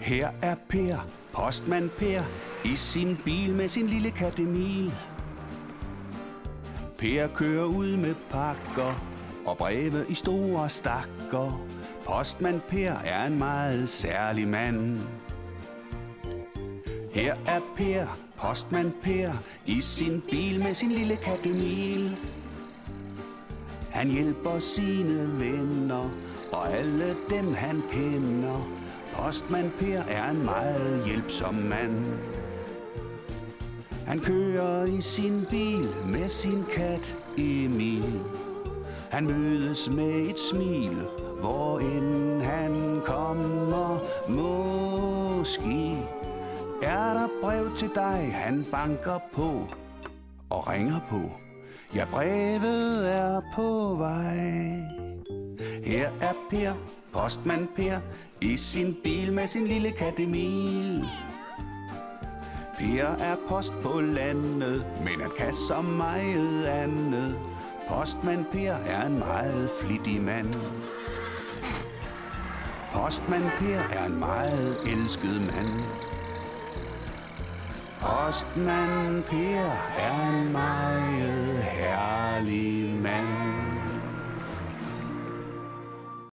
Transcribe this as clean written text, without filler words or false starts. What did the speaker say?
Her er Per, postmand Per, i sin bil med sin lille kat Emil. Per kører ud med pakker og breve i store stakker. Postmand Per er en meget særlig mand. Her er Per, postmand Per, i sin bil med sin lille kat Emil. Han hjælper sine venner og alle dem han kender. Postmand Per er en meget hjælpsom mand. Han kører i sin bil med sin kat Emil. Han mødes med et smil, hvor end han kommer. Måske er der brev til dig, han banker på og ringer på. Ja, brevet er på vej. Her er Per, postmand Per, i sin bil med sin lille kat Emil. Per er post på landet, men han kan så meget andet. Postmand Per er en meget flittig mand. Postmand Per er en meget elsket mand. Postmand Per er en meget herlig mand.